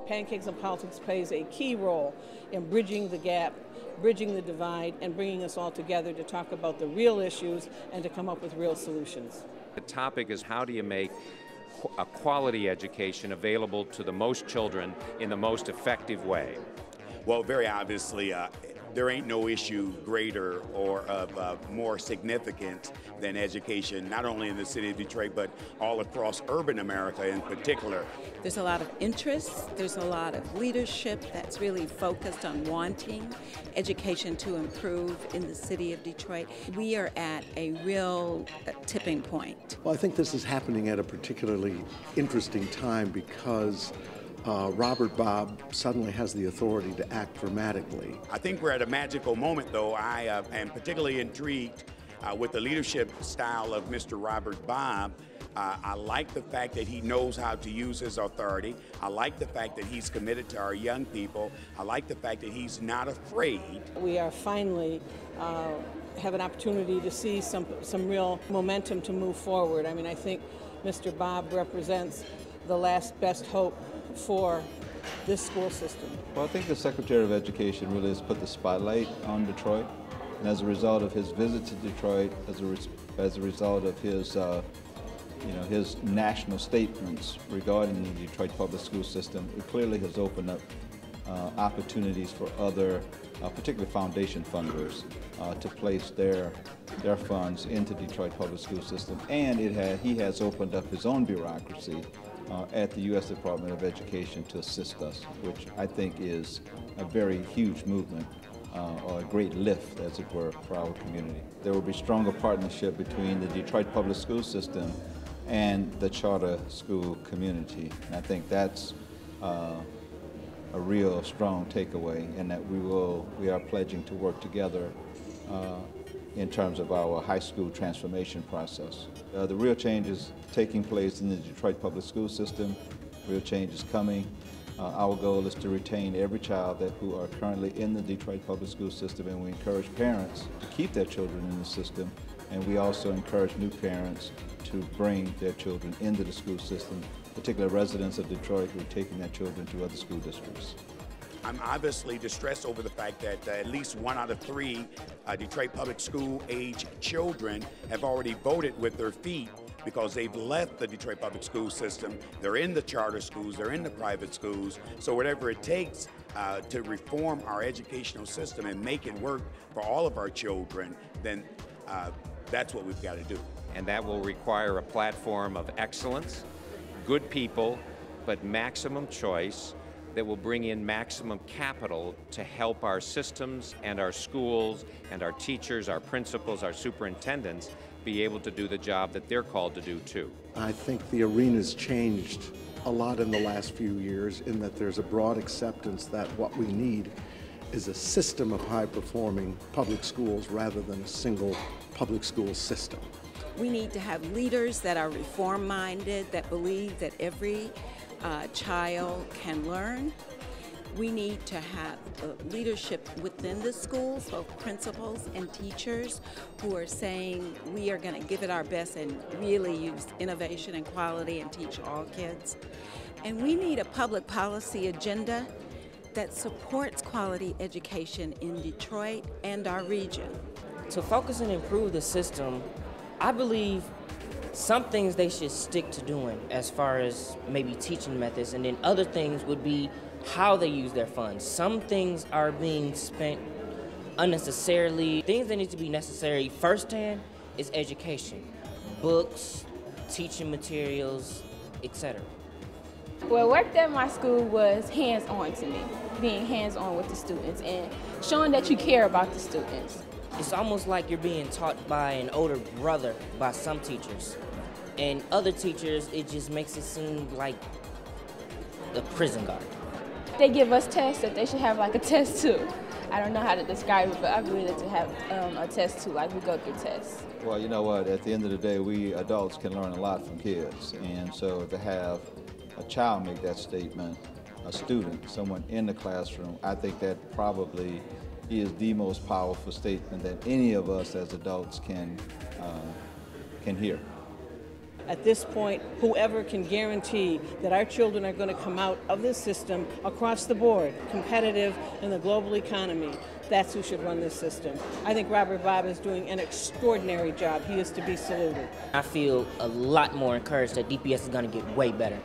Pancakes and Politics plays a key role in bridging the gap, bridging the divide, and bringing us all together to talk about the real issues and to come up with real solutions. The topic is, how do you make a quality education available to the most children in the most effective way? Well, very obviously, there ain't no issue greater or of more significant than education, not only in the city of Detroit, but all across urban America in particular. There's a lot of interest, there's a lot of leadership that's really focused on wanting education to improve in the city of Detroit. We are at a real tipping point. Well, I think this is happening at a particularly interesting time because Robert Bobb suddenly has the authority to act dramatically. I think we're at a magical moment, though. I am particularly intrigued with the leadership style of Mr. Robert Bobb. I like the fact that he knows how to use his authority. I like the fact that he's committed to our young people. I like the fact that he's not afraid. We are finally have an opportunity to see some real momentum to move forward. I mean, I think Mr. Bobb represents the last best hope for this school system. Well, I think the Secretary of Education really has put the spotlight on Detroit, and as a result of his visit to Detroit, as a result of his his national statements regarding the Detroit public school system, it clearly has opened up opportunities for other, particularly foundation funders, to place their funds into Detroit public school system, and he has opened up his own bureaucracy at the U.S. Department of Education to assist us, which I think is a very huge movement, or a great lift, as it were, for our community. There will be stronger partnership between the Detroit public school system and the charter school community, and I think that's a real strong takeaway, and that we are pledging to work together in terms of our high school transformation process. The real change is taking place in the Detroit public school system. Real change is coming. Our goal is to retain every child who are currently in the Detroit public school system, and we encourage parents to keep their children in the system, and we also encourage new parents to bring their children into the school system, particularly residents of Detroit who are taking their children to other school districts. I'm obviously distressed over the fact that at least 1 out of 3 Detroit public school age children have already voted with their feet because they've left the Detroit public school system. They're in the charter schools, they're in the private schools. So whatever it takes to reform our educational system and make it work for all of our children, then that's what we've got to do. And that will require a platform of excellence, good people, but maximum choice, that will bring in maximum capital to help our systems and our schools and our teachers, our principals, our superintendents be able to do the job that they're called to do too. I think the arena's changed a lot in the last few years in that there's a broad acceptance that what we need is a system of high-performing public schools rather than a single public school system. We need to have leaders that are reform-minded, that believe that every child can learn. We need to have leadership within the schools, both principals and teachers, who are saying we are going to give it our best and really use innovation and quality and teach all kids. And we need a public policy agenda that supports quality education in Detroit and our region. To focus and improve the system, I believe some things they should stick to doing as far as maybe teaching methods, and then other things would be how they use their funds. Some things are being spent unnecessarily. Things that need to be necessary firsthand is education, books, teaching materials, etc. What worked at my school was hands-on to me, being hands-on with the students and showing that you care about the students. It's almost like you're being taught by an older brother by some teachers. And other teachers, it just makes it seem like the prison guard. They give us tests that they should have like a test too. I don't know how to describe it, but I believe that to have a test too, like we go through tests. Well, you know what, at the end of the day, we adults can learn a lot from kids. And so to have a child make that statement, a student, someone in the classroom, I think that probably he is the most powerful statement that any of us as adults can hear. At this point, whoever can guarantee that our children are going to come out of this system across the board, competitive in the global economy, that's who should run this system. I think Robert Bobb is doing an extraordinary job. He is to be saluted. I feel a lot more encouraged that DPS is going to get way better.